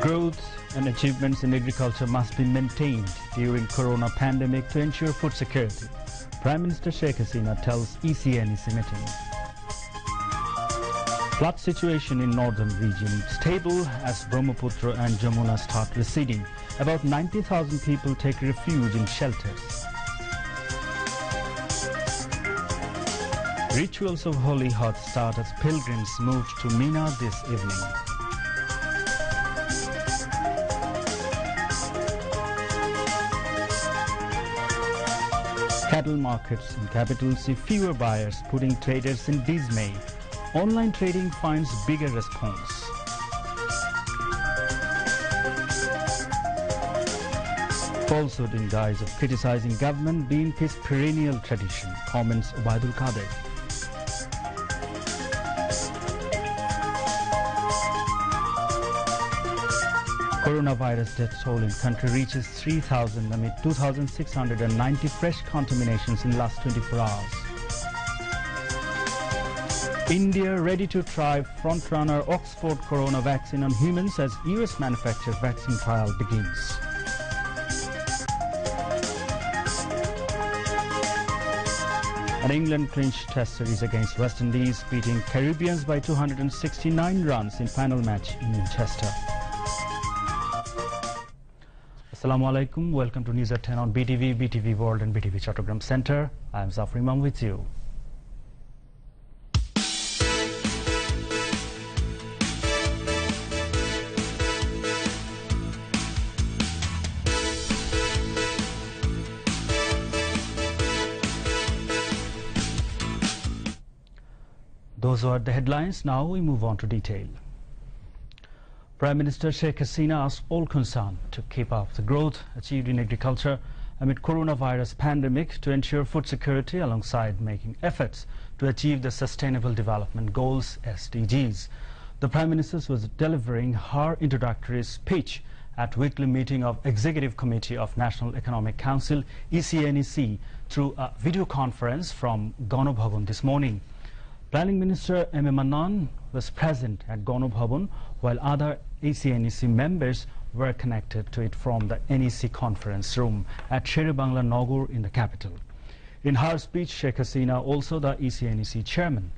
Growth and achievements in agriculture must be maintained during corona pandemic to ensure food security. Prime Minister Sheikh Hasina tells ECNEC meeting. Flood situation in northern region stable as Brahmaputra and Jamuna start receding. About 90,000 people take refuge in shelters. Rituals of Holy Hajj start as pilgrims moved to Meena this evening. Cattle markets in capital see fewer buyers, putting traders in dismay. Online trading finds bigger response. Falsehood in guise of criticizing government, BNP's perennial tradition, comments Obaidul Kader. Coronavirus death toll in country reaches 3,000 amid 2,690 fresh contaminations in last 24 hours. India ready to try front-runner Oxford corona vaccine on humans as US manufactured vaccine trial begins. And England clinched Test series against West Indies, beating Caribbeans by 269 runs in final match in Manchester. Assalamu alaikum. Welcome to News at 10 on BTV, BTV World and BTV Chattogram Center. I am Zafar Imam with you. Those are the headlines. Now we move on to detail. Prime Minister Sheikh Hasina asked all concerned to keep up the growth achieved in agriculture amid coronavirus pandemic to ensure food security alongside making efforts to achieve the Sustainable Development Goals (SDGs). The Prime Minister was delivering her introductory speech at weekly meeting of Executive Committee of National Economic Council (ECNEC) through a video conference from Gana Bhavan this morning. Planning Minister M.A. Mannan was present at Gana Bhavan, while other ECNEC members were connected to it from the NEC conference room at Sher-e-Bangla Nagar in the capital. In her speech, Sheikh Hasina, also the ECNEC chairman,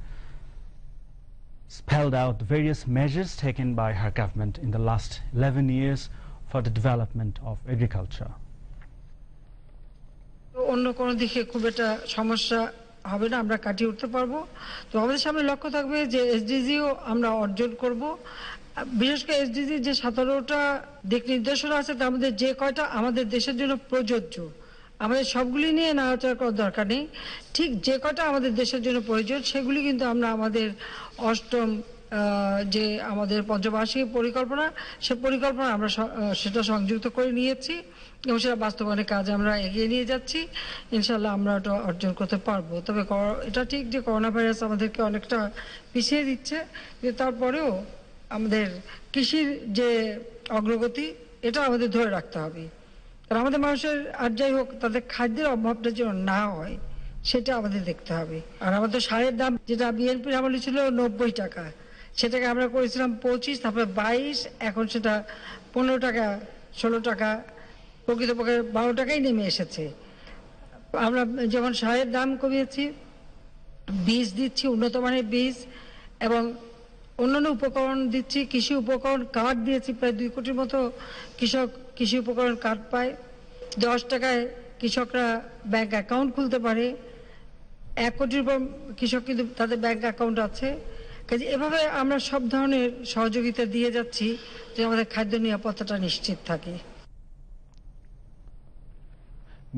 spelled out the various measures taken by her government in the last 11 years for the development of agriculture. হবে না, আমরা কাটিয়ে উঠতে পারবো। তো আমাদের সামনে লক্ষ্য থাকবে যে এসডিজিও আমরা অর্জন করব। বিশেষ করে এসডিজি যে 17টা দিক নির্দেশনা আছে তার মধ্যে যে কয়টা আমাদের দেশের জন্য প্রযোজ্য, আমাদের সবগুলি নিয়ে নাড়াচাড়া করার দরকার নেই। ঠিক যে কয়টা আমাদের দেশের জন্য প্রয়োজন সেগুলি কিন্তু আমরা আমাদের অষ্টম যে আমাদের পঞ্চবার্ষিক পরিকল্পনা, সে পরিকল্পনা আমরা সেটা সংযুক্ত করে নিয়েছি এবং সেটা বাস্তবায়নের কাজ আমরা এগিয়ে নিয়ে যাচ্ছি। ইনশাআল্লাহ আমরা ওটা অর্জন করতে পারবো। তবে এটা ঠিক যে করোনা ভাইরাস আমাদেরকে অনেকটা পিছিয়ে দিচ্ছে, কিন্তু তারপরেও আমাদের কৃষির যে অগ্রগতি এটা আমাদের ধরে রাখতে হবে। কারণ আমাদের মানুষের আর যাই হোক তাদের খাদ্যের অভাবটা যেন না হয় সেটা আমাদের দেখতে হবে। আর আমাদের সারের দাম যেটা বিএনপির আমলে ছিল 90 টাকা, সেটাকে আমরা করেছিলাম 25, তারপরে 22, এখন সেটা 15 টাকা 16 টাকা, প্রকৃতপক্ষে 12 টাকাই নেমে এসেছে। আমরা যেমন সারের দাম কমিয়েছি, বীজ দিচ্ছি উন্নত মানের বীজ এবং অন্যান্য উপকরণ দিচ্ছি, কৃষি উপকরণ কার্ড দিয়েছি, প্রায় 2 কোটির মতো কৃষক কৃষি উপকরণ কার্ড পায়। 10 টাকায় কৃষকরা ব্যাংক অ্যাকাউন্ট খুলতে পারে। 1 কোটির কৃষক কিন্তু তাদের ব্যাংক অ্যাকাউন্ট আছে। কাজে এভাবে আমরা সব ধরনের সহযোগিতা দিয়ে যাচ্ছি যে আমাদের খাদ্য নিরাপত্তাটা নিশ্চিত থাকে।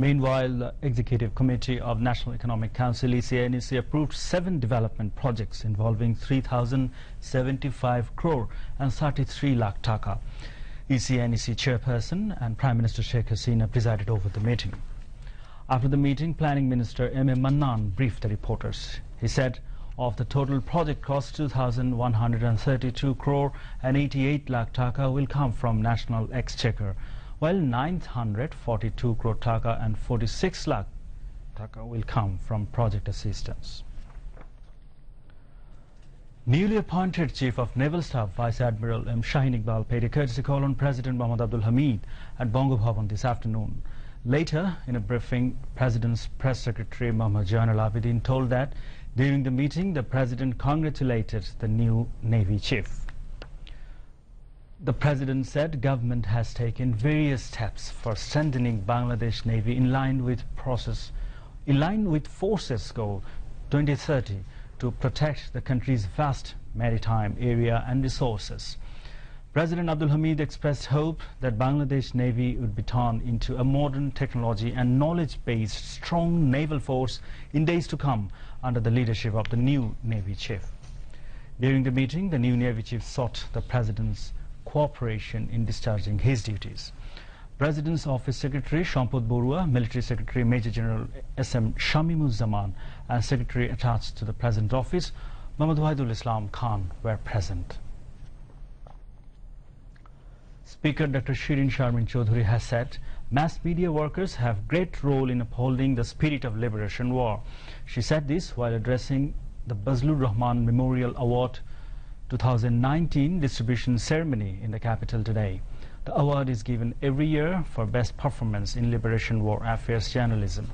Meanwhile, the Executive Committee of National Economic Council (ECNEC) approved 7 development projects involving 3,075 crore and 33 lakh taka. ECNEC chairperson and Prime Minister Sheikh Hasina presided over the meeting. After the meeting, Planning Minister M.A. Mannan briefed the reporters. He said, of the total project cost, 2,132 crore and 88 lakh taka will come from National Exchequer, while 942 crore taka and 46 lakh taka will come from project assistance. Newly appointed Chief of Naval Staff Vice Admiral M. Shaheen Iqbal paid a courtesy call on President Mohammad Abdul Hamid at Bongo Bhavan this afternoon. Later, in a briefing, President's Press Secretary Mohammad Jainal Abidin told that during the meeting, the President congratulated the new Navy Chief. The President said government has taken various steps for strengthening Bangladesh Navy in line with Forces Goal 2030 to protect the country's vast maritime area and resources. President Abdul Hamid expressed hope that Bangladesh Navy would be turned into a modern technology and knowledge-based strong naval force in days to come under the leadership of the new Navy Chief. During the meeting, the new Navy Chief sought the President's cooperation in discharging his duties. President's Office Secretary Shampod Borua, Military Secretary Major General S.M. Shamimuzzaman and Secretary attached to the President's Office, Muhammad Obaidul Islam Khan, were present. Speaker Dr. Shirin Sharmin Chaudhuri has said mass media workers have great role in upholding the spirit of liberation war. She said this while addressing the Bazlur Rahman Memorial Award 2019 distribution ceremony in the capital today. The award is given every year for best performance in Liberation War Affairs journalism.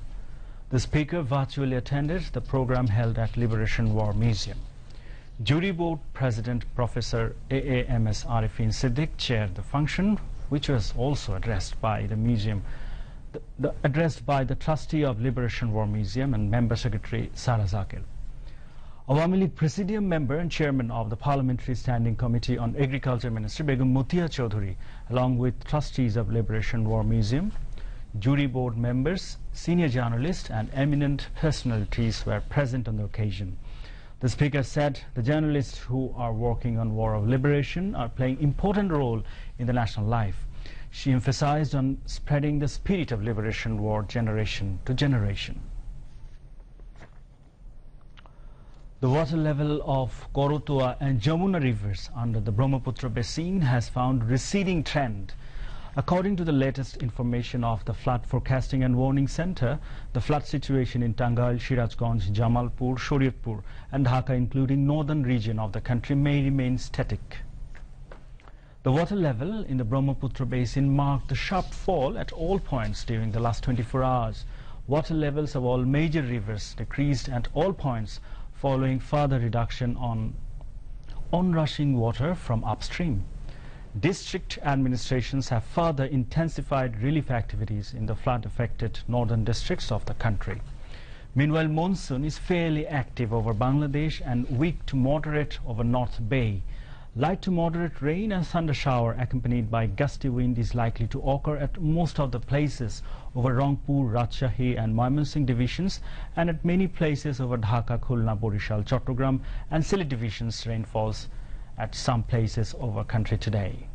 The speaker virtually attended the program held at Liberation War Museum. Jury Board President Professor AAMS Arifin Siddiq chaired the function, which was also addressed by the museum, addressed by the trustee of Liberation War Museum and Member Secretary Sara Zakir. Awami League Presidium Member and Chairman of the Parliamentary Standing Committee on Agriculture Minister Begum Mutia Chaudhuri, along with trustees of Liberation War Museum, jury board members, senior journalists and eminent personalities were present on the occasion. The Speaker said the journalists who are working on War of Liberation are playing important role in the national life. She emphasized on spreading the spirit of liberation war generation to generation. The water level of Korotua and Jamuna rivers under the Brahmaputra basin has found receding trend. According to the latest information of the Flood Forecasting and Warning Center, the flood situation in Tangail, Shirajganj, Jamalpur, Shariatpur and Dhaka, including northern region of the country, may remain static. The water level in the Brahmaputra basin marked a sharp fall at all points during the last 24 hours. Water levels of all major rivers decreased at all points, following further reduction on onrushing water from upstream. District administrations have further intensified relief activities in the flood-affected northern districts of the country. Meanwhile, monsoon is fairly active over Bangladesh and weak to moderate over North Bay. Light to moderate rain and thunder shower accompanied by gusty wind is likely to occur at most of the places over Rangpur, Rajshahi and Mymensingh divisions, and at many places over Dhaka, Khulna, Borishal, Chattogram and Sylhet divisions. Rainfalls at some places over country today.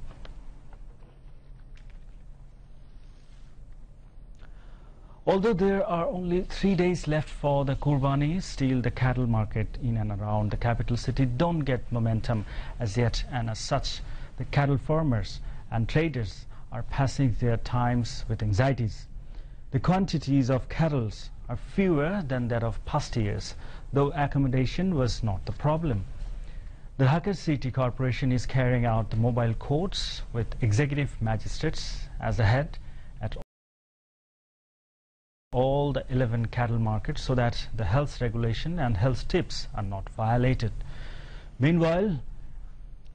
Although there are only 3 days left for the Qurbani, still the cattle market in and around the capital city don't get momentum as yet, and as such, the cattle farmers and traders are passing their times with anxieties. The quantities of cattle are fewer than that of past years, though accommodation was not the problem. The Dhaka City Corporation is carrying out the mobile courts with executive magistrates as the head at all the 11 cattle markets so that the health regulation and health tips are not violated. Meanwhile,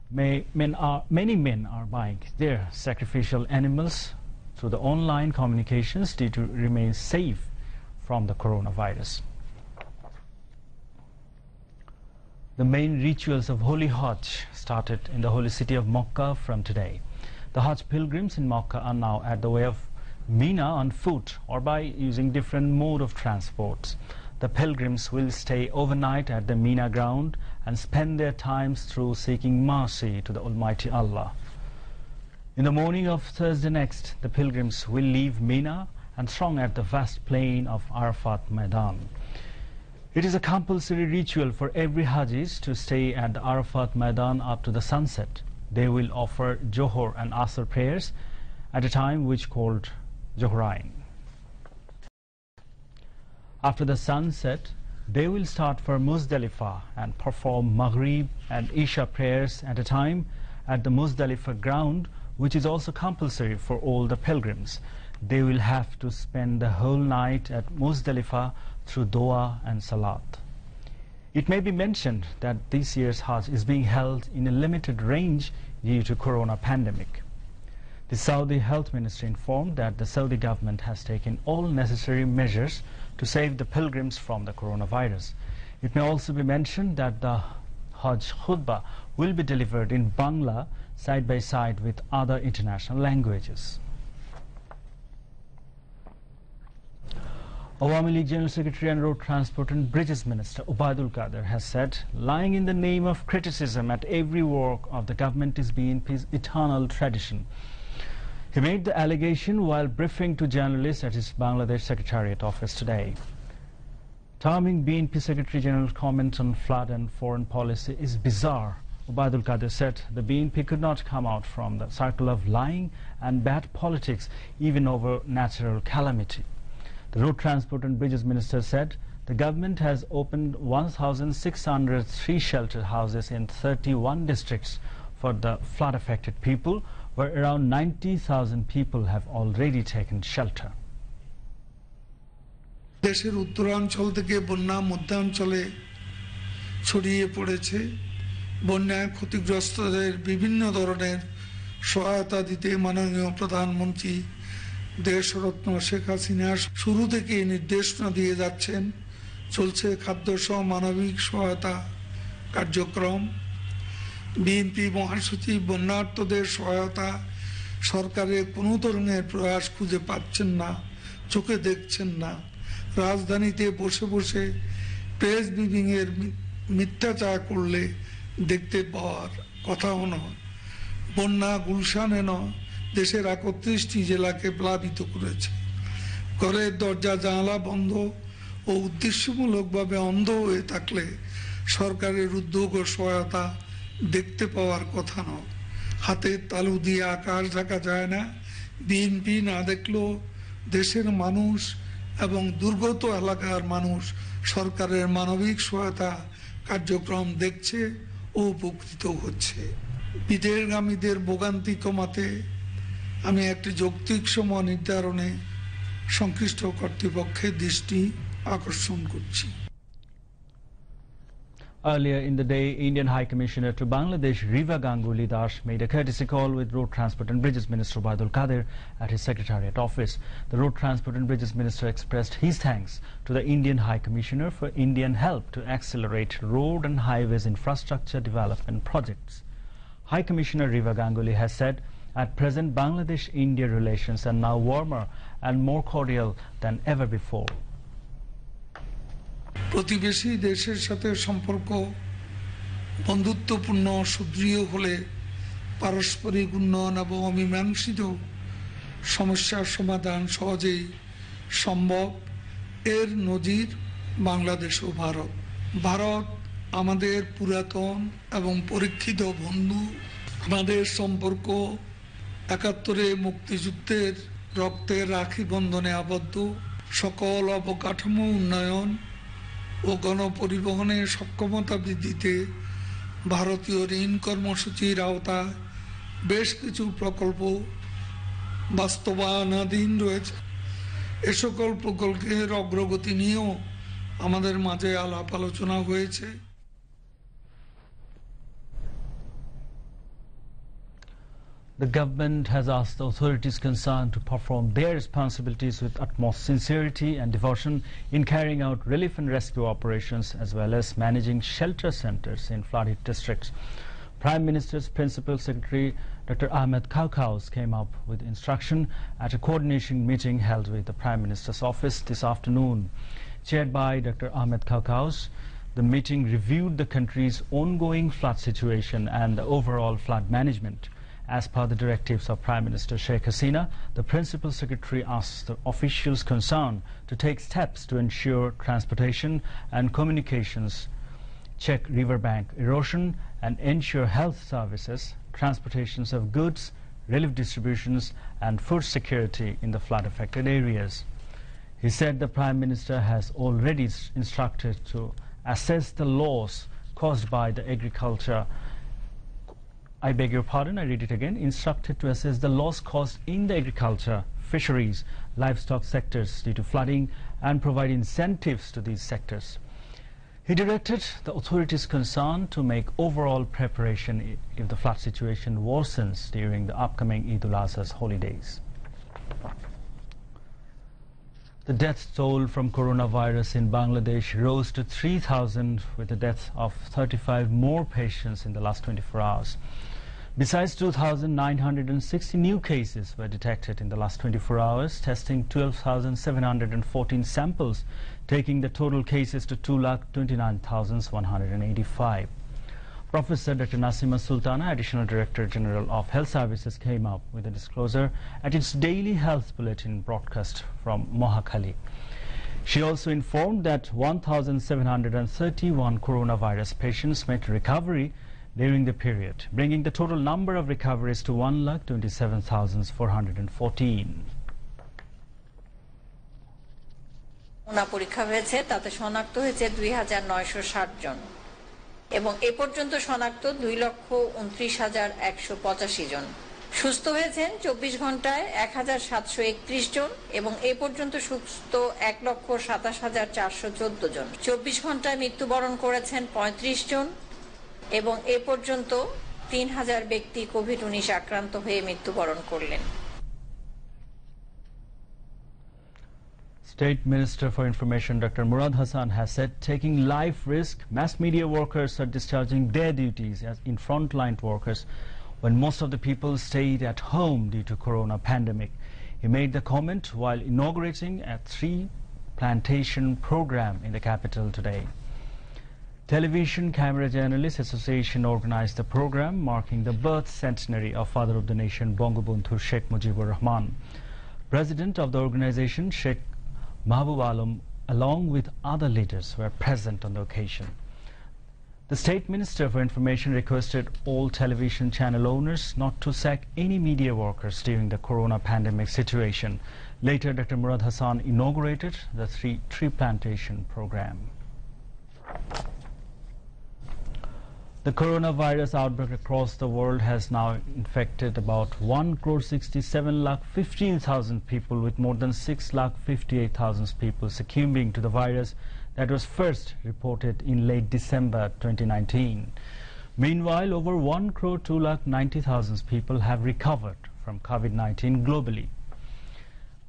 many men are buying their sacrificial animals through the online communications due to remain safe from the coronavirus. The main rituals of Holy Hajj started in the holy city of Makkah from today. The Hajj pilgrims in Makkah are now at the way of Meena on foot or by using different mode of transport. The pilgrims will stay overnight at the Meena ground and spend their times through seeking mercy to the Almighty Allah. In the morning of Thursday next, the pilgrims will leave Meena and throng at the vast plain of Arafat Maidan. It is a compulsory ritual for every Hajis to stay at the Arafat Maidan up to the sunset. They will offer Johor and Asr prayers at a time which called Johrain. After the sunset, They will start for Muzdalifah and perform Maghrib and Isha prayers at a time at the Muzdalifah ground, which is also compulsory for all the pilgrims. They will have to spend the whole night at Muzdalifah through Dua and Salat. It may be mentioned that this year's Hajj is being held in a limited range due to corona pandemic. The Saudi Health Ministry informed that the Saudi government has taken all necessary measures to save the pilgrims from the coronavirus. It may also be mentioned that the Hajj khutbah will be delivered in Bangla side by side with other international languages. Awami League General Secretary and Road Transport and Bridges Minister Obaidul Kader has said lying in the name of criticism at every work of the government is BNP's eternal tradition. He made the allegation while briefing to journalists at his Bangladesh Secretariat office today. Terming BNP Secretary General's comments on flood and foreign policy is bizarre, Obaidul Kader said the BNP could not come out from the circle of lying and bad politics even over natural calamity. The Road Transport and Bridges Minister said the government has opened 1,603 shelter houses in 31 districts for the flood-affected people, where around 90,000 people have already taken shelter. দেশের উত্তরাঞ্চল থেকে বন্যা মধ্যাঞ্চলে ছড়িয়ে পড়েছে। বন্যায় ক্ষতিগ্রস্তদের বিভিন্ন ধরনের সহায়তা দিতে মাননীয় প্রধানমন্ত্রী দেশরত্ন শেখ হাসিনা শুরু থেকে নির্দেশনা দিয়ে যাচ্ছেন। চলছে খাদ্যসহ মানবিক সহায়তা কার্যক্রম। বিএনপি মহাসচিব বন্যার্তদের সহায়তা সরকারের কোনো ধরনের প্রয়াস খুঁজে পাচ্ছেন না, চোখে দেখছেন না। রাজধানীতে বসে বসে প্রেস ব্রিফিং এর মিথ্যাচার করলে দেখতে পাওয়ার কথাও নয়। বন্যা গুলশানে নয়, দেশের ৩১টি জেলাকে প্লাবিত করেছে। ঘরের দরজা জানালা বন্ধ ও উদ্দেশ্যমূলকভাবে অন্ধ হয়ে থাকলে সরকারের উদ্যোগ ও সহায়তা দেখতে পাওয়ার কথা নয়। হাতের তালু দিয়ে আকাশ ঢাকা যায় না। বিএনপি না দেখলেও দেশের মানুষ এবং দুর্গত এলাকার মানুষ সরকারের মানবিক সহায়তা কার্যক্রম দেখছে ও উপকৃত হচ্ছে। বিদেশগামীদের ভোগান্তি কমাতে আমি একটি যৌক্তিক সময় নির্ধারণে সংশ্লিষ্ট কর্তৃপক্ষের দৃষ্টি আকর্ষণ করছি। Earlier in the day, Indian High Commissioner to Bangladesh, Riva Ganguly Das, made a courtesy call with Road Transport and Bridges Minister Obaidul Kader at his Secretariat office. The Road Transport and Bridges Minister expressed his thanks to the Indian High Commissioner for Indian help to accelerate road and highways infrastructure development projects. High Commissioner Riva Ganguly has said, at present, Bangladesh-India relations are now warmer and more cordial than ever before. প্রতিবেশী দেশের সাথে সম্পর্ক বন্ধুত্বপূর্ণ সুদৃঢ় হলে পারস্পরিক উন্নয়ন এবং অমীমাংসিত সমস্যার সমাধান সহজেই সম্ভব। এর নজির বাংলাদেশ ও ভারত। ভারত আমাদের পুরাতন এবং পরীক্ষিত বন্ধু। আমাদের সম্পর্ক ৭১-এ মুক্তিযুদ্ধের রক্তের রাখি বন্ধনে আবদ্ধ। সকল অবকাঠামো উন্নয়ন ও গণপরিবহনের সক্ষমতা বৃদ্ধিতে ভারতীয় ঋণ কর্মসূচির আওতায় বেশ কিছু প্রকল্প বাস্তবায়নাধীন রয়েছে। এ সকল প্রকল্পের অগ্রগতি নিয়েও আমাদের মাঝে আলাপ আলোচনা হয়েছে। The government has asked the authorities concerned to perform their responsibilities with utmost sincerity and devotion in carrying out relief and rescue operations as well as managing shelter centers in flooded districts. Prime Minister's Principal Secretary Dr. Ahmed Kaukaus came up with instruction at a coordination meeting held with the Prime Minister's office this afternoon. Chaired by Dr. Ahmed Kaukaus, the meeting reviewed the country's ongoing flood situation and the overall flood management. As per the directives of Prime Minister Sheikh Hasina, the Principal Secretary asked the officials concerned to take steps to ensure transportation and communications, check riverbank erosion and ensure health services, transportations of goods, relief distributions and food security in the flood-affected areas. He said the Prime Minister has already instructed to assess the loss caused by the agriculture. I beg your pardon, I read it again. Instructed to assess the loss caused in the agriculture, fisheries, livestock sectors due to flooding and provide incentives to these sectors. He directed the authorities concerned to make overall preparation if the flood situation worsens during the upcoming Eid al-Adha's holidays. The death toll from coronavirus in Bangladesh rose to 3,000 with the death of 35 more patients in the last 24 hours. Besides, 2,960 new cases were detected in the last 24 hours, testing 12,714 samples, taking the total cases to 2,29,185. Professor Dr. Nasima Sultana, Additional Director General of Health Services, came up with a disclosure at its daily health bulletin broadcast from Mohakhali. She also informed that 1,731 coronavirus patients made recovery during the period, bringing the total number of recoveries to 1,27,414. পরীক্ষা হয়েছে তাতে শনাক্ত হয়েছে 2,960 জন এবং এ পর্যন্ত শনাক্ত 2,29,185 জন। সুস্থ হয়েছেন 24 ঘন্টায় 1,731 জন এবং এ পর্যন্ত সুস্থ 1,27,414 জন। 24 ঘন্টায় মৃত্যুবরণ করেছেন 35 জন এবং এ পর্যন্ত 3,000 ব্যক্তি কোভিড-19 আক্রান্ত হয়ে মৃত্যুবরণ করলেন। State Minister for Information Dr. Murad Hassan has said taking life risk, mass media workers are discharging their duties as in frontline workers when most of the people stayed at home due to corona pandemic. He made the comment while inaugurating a tree plantation program in the capital today. Television Camera Journalists Association organized the program marking the birth centenary of Father of the Nation Bangabandhu Sheikh Mujibur Rahman. President of the organization, Sheikh Mahbub Alam, along with other leaders, were present on the occasion. The State Minister for Information requested all television channel owners not to sack any media workers during the corona pandemic situation. Later, Dr. Murad Hassan inaugurated the tree plantation program. The coronavirus outbreak across the world has now infected about 1,67,15,000 people, with more than 6,58,000 people succumbing to the virus that was first reported in late December 2019. Meanwhile, over 1,290,000 people have recovered from COVID-19 globally.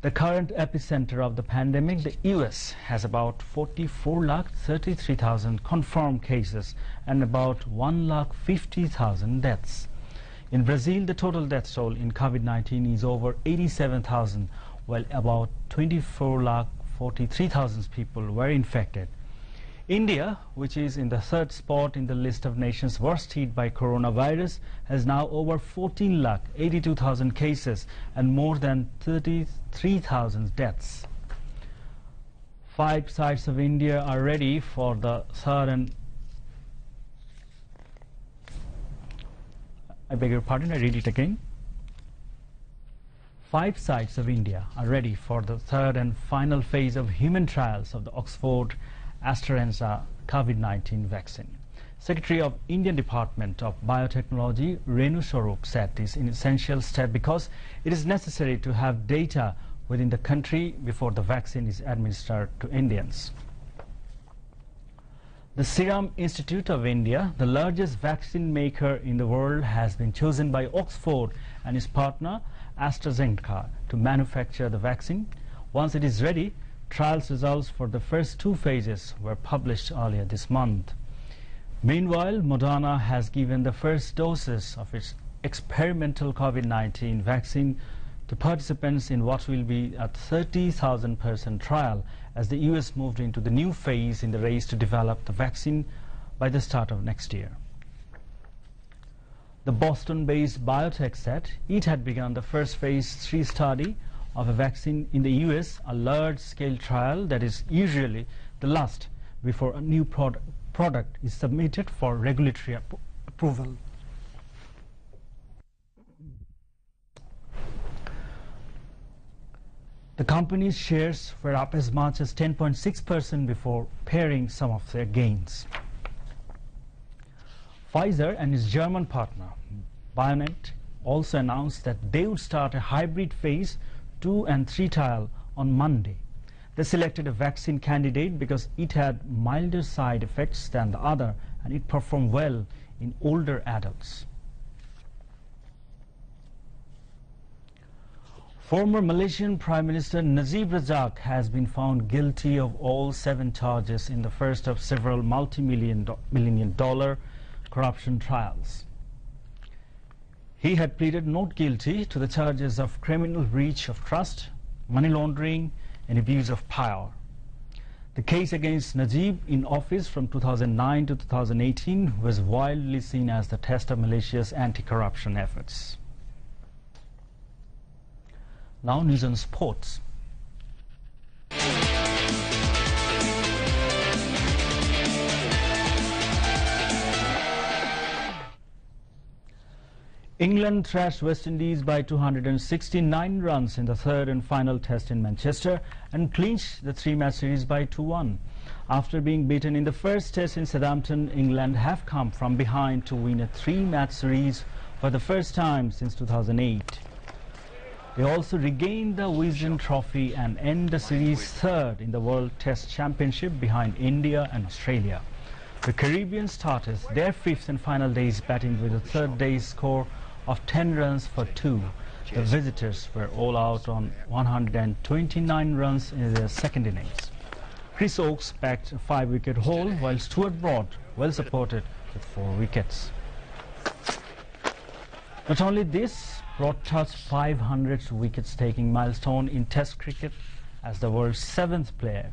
The current epicenter of the pandemic, the US, has about 44,33,000 confirmed cases and about 1,50,000 deaths. In Brazil, the total death toll in COVID-19 is over 87,000, while about 24,43,000 people were infected. India, which is in the third spot in the list of nations worst hit by coronavirus, has now over 14,82,000 cases and more than 33,000 deaths. 5 sites of India are ready for the third and I beg your pardon, I read it again. 5 sites of India are ready for the third and final phase of human trials of the Oxford AstraZeneca COVID-19 vaccine. Secretary of Indian Department of Biotechnology Renu Swarup said this is an essential step because it is necessary to have data within the country before the vaccine is administered to Indians. The Serum Institute of India, the largest vaccine maker in the world, has been chosen by Oxford and his partner AstraZeneca to manufacture the vaccine. Once it is ready, trials results for the first 2 phases were published earlier this month. Meanwhile, Moderna has given the first doses of its experimental COVID-19 vaccine to participants in what will be a 30,000-person trial as the US moved into the new phase in the race to develop the vaccine by the start of next year. The Boston-based biotech said it had begun the first phase 3 study of a vaccine in the US, a large-scale trial that is usually the last before a new product is submitted for regulatory approval. The company's shares were up as much as 10.6% before paring some of their gains. Pfizer and its German partner, BioNTech, also announced that they would start a hybrid phase 2 and 3 trial on Monday. They selected a vaccine candidate because it had milder side effects than the other and it performed well in older adults. Former Malaysian Prime Minister Najib Razak has been found guilty of all 7 charges in the first of several multi-million dollar corruption trials. He had pleaded not guilty to the charges of criminal breach of trust, money laundering, and abuse of power. The case against Najib in office from 2009 to 2018 was widely seen as the test of Malaysia's anti-corruption efforts. Now news on sports. England thrashed West Indies by 269 runs in the third and final test in Manchester and clinched the 3-match series by 2-1. After being beaten in the first test in Southampton, England have come from behind to win a 3-match series for the first time since 2008. They also regained the Wisden Trophy and end the series third in the World Test Championship behind India and Australia. The Caribbean started their 5th and final days batting with a third day's score of 10 runs for 2. The visitors were all out on 129 runs in their second innings. Chris Oakes backed a 5-wicket haul while Stuart Broad well supported with 4 wickets. Not only this, Broad touched 500 wickets-taking milestone in Test cricket as the world's 7th player.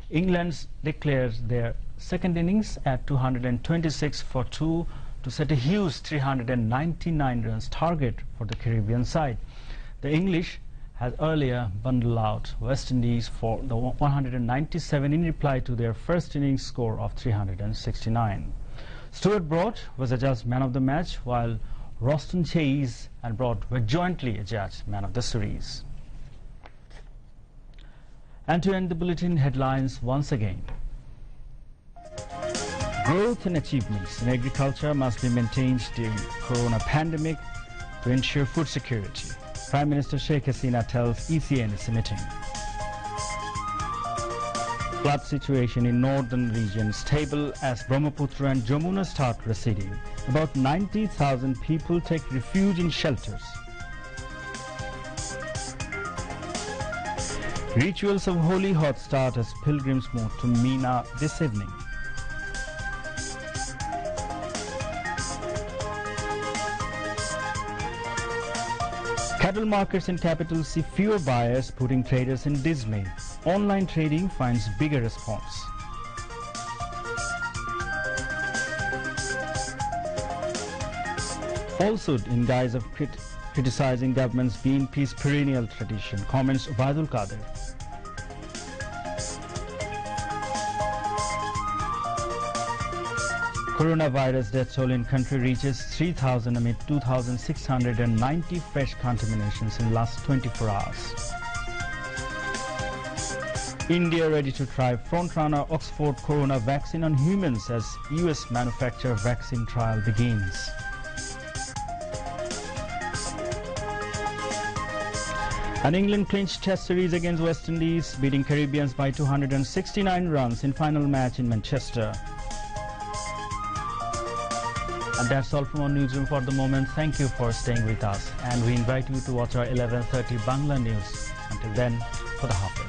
England declared their second innings at 226 for 2 to set a huge 399 runs target for the Caribbean side. The English had earlier bundled out West Indies for the 197 in reply to their first innings score of 369. Stuart Broad was adjudged man of the match, while Roston Chase and Broad were jointly adjudged man of the series. And to end the bulletin, headlines once again. Growth and achievements in agriculture must be maintained during corona pandemic to ensure food security. Prime Minister Sheikh Hasina tells ECA in its meeting. Flood situation in northern region stable as Brahmaputra and Jamuna start receding. About 90,000 people take refuge in shelters. Rituals of Holy Hajj start as pilgrims move to Meena this evening. Cattle markets in capital see fewer buyers, putting traders in dismay. Online trading finds bigger response. Falsehood in guise of criticizing government's BNP's perennial tradition, comments Obaidul Kader. Coronavirus death toll in country reaches 3,000 amid 2,690 fresh contaminations in last 24 hours. India ready to try front-runner Oxford corona vaccine on humans as US manufacturer vaccine trial begins. And England clinched Test series against West Indies, beating Caribbeans by 269 runs in final match in Manchester. And that's all from our newsroom for the moment. Thank you for staying with us, and we invite you to watch our 11:30 Bangla news. Until then, Khuda Hafiz.